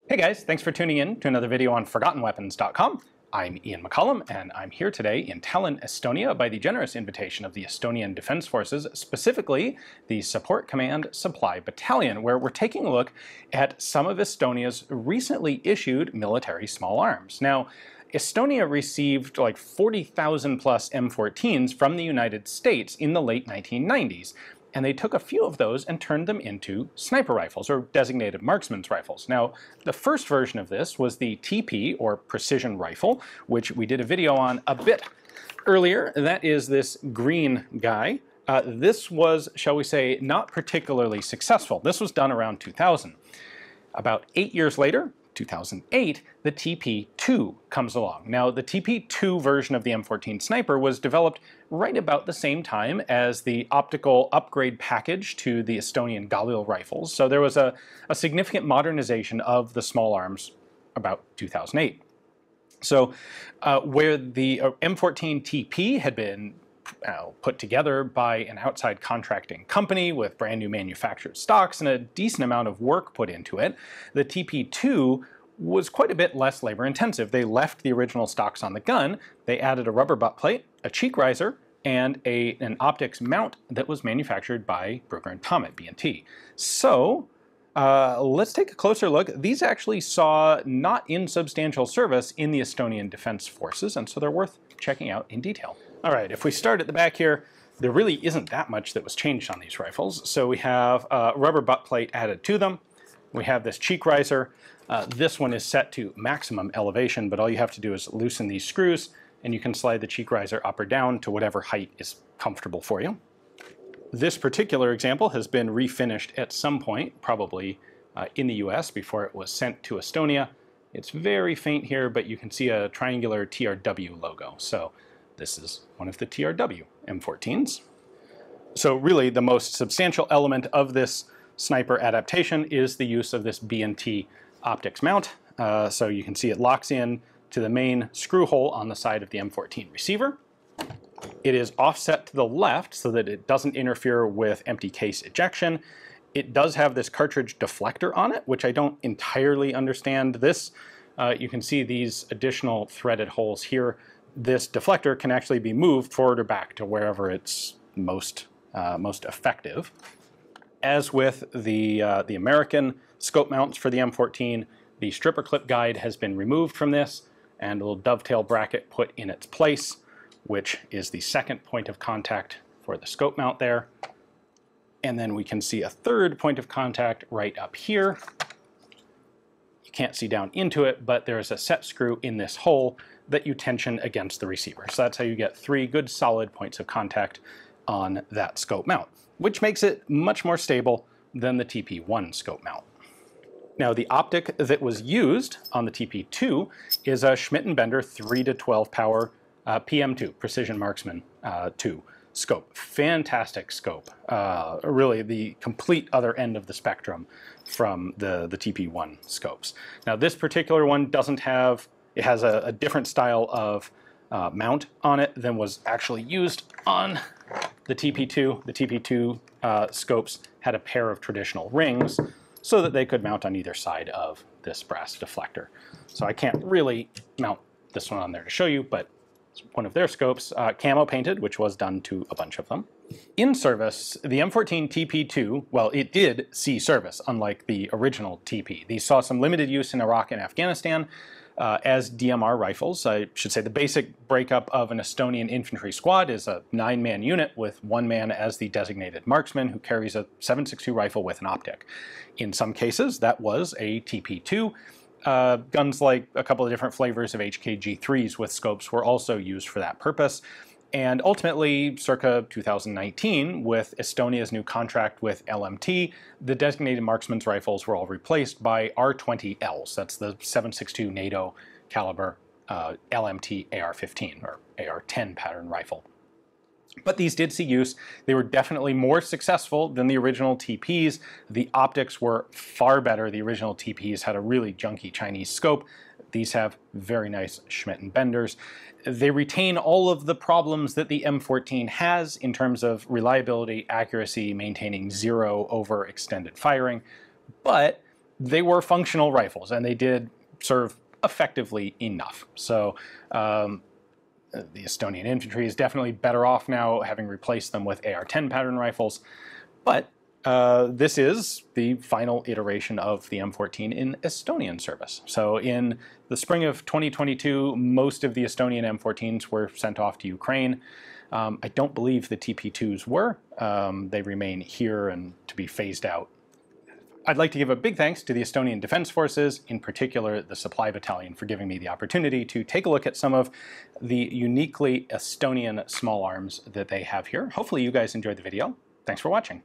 Hey guys, thanks for tuning in to another video on ForgottenWeapons.com. I'm Ian McCollum, and I'm here today in Tallinn, Estonia by the generous invitation of the Estonian Defense Forces, specifically the Support Command Supply Battalion, where we're taking a look at some of Estonia's recently issued military small arms. Now, Estonia received like 40,000 plus M14s from the United States in the late 1990s. And they took a few of those and turned them into sniper rifles, or designated marksman's rifles. Now, the first version of this was the TP, or precision rifle, which we did a video on a bit earlier. That is this green guy. This was, shall we say, not particularly successful. This was done around 2000. About 8 years later, 2008, the TP2 comes along. Now, the TP2 version of the M14 sniper was developed right about the same time as the optical upgrade package to the Estonian Galil rifles. So there was a significant modernization of the small arms about 2008. So where the M14 TP had been put together by an outside contracting company with brand new manufactured stocks and a decent amount of work put into it, the TP2 was quite a bit less labor intensive. They left the original stocks on the gun, they added a rubber butt plate, a cheek riser, and an optics mount that was manufactured by Brugger & Tomet, B&T. So let's take a closer look. These actually saw not insubstantial service in the Estonian Defense Forces, and so they're worth checking out in detail. All right, if we start at the back here, there really isn't that much that was changed on these rifles. So we have a rubber butt plate added to them. We have this cheek riser. This one is set to maximum elevation, but all you have to do is loosen these screws, and you can slide the cheek riser up or down to whatever height is comfortable for you. This particular example has been refinished at some point, probably in the US, before it was sent to Estonia. It's very faint here, but you can see a triangular TRW logo. So this is one of the TRW M14s. So really the most substantial element of this sniper adaptation is the use of this B&T optics mount. So you can see it locks in to the main screw hole on the side of the M14 receiver. It is offset to the left so that it doesn't interfere with empty case ejection. It does have this cartridge deflector on it, which I don't entirely understand. This, you can see these additional threaded holes here. This deflector can actually be moved forward or back to wherever it's most effective. As with the American scope mounts for the M14, the stripper clip guide has been removed from this, and a little dovetail bracket put in its place, which is the second point of contact for the scope mount there. And then we can see a third point of contact right up here. You can't see down into it, but there is a set screw in this hole that you tension against the receiver. So that's how you get 3 good solid points of contact on that scope mount, which makes it much more stable than the TP1 scope mount. Now, the optic that was used on the TP2 is a Schmidt Bender 3 to 12 power PM2, Precision Marksman 2 scope. Fantastic scope. Really the complete other end of the spectrum from the TP1 scopes. Now, this particular one doesn't have, it has a different style of mount on it than was actually used on the TP2. The TP2 scopes had a pair of traditional rings so that they could mount on either side of this brass deflector. So I can't really mount this one on there to show you, but it's one of their scopes, camo painted, which was done to a bunch of them. In service, the M14 TP2, well, it did see service, unlike the original TP. These saw some limited use in Iraq and Afghanistan as DMR rifles. I should say the basic breakup of an Estonian infantry squad is a 9-man unit with 1 man as the designated marksman who carries a 7.62 rifle with an optic. In some cases, that was a TP2. Guns like a couple of different flavors of HKG3s with scopes were also used for that purpose. And ultimately, circa 2019, with Estonia's new contract with LMT, the designated marksman's rifles were all replaced by R20Ls. That's the 7.62 NATO caliber LMT AR-15 or AR-10 pattern rifle. But these did see use. They were definitely more successful than the original TPs. The optics were far better. The original TPs had a really junky Chinese scope. These have very nice Schmidt Benders. They retain all of the problems that the M14 has in terms of reliability, accuracy, maintaining zero over extended firing, but they were functional rifles, and they did serve effectively enough. So the Estonian infantry is definitely better off now, having replaced them with AR-10 pattern rifles. But this is the final iteration of the M14 in Estonian service. So in the spring of 2022, most of the Estonian M14s were sent off to Ukraine. I don't believe the TP2s were. They remain here and to be phased out. I'd like to give a big thanks to the Estonian Defense Forces, in particular the Supply Battalion, for giving me the opportunity to take a look at some of the uniquely Estonian small arms that they have here. Hopefully you guys enjoyed the video. Thanks for watching.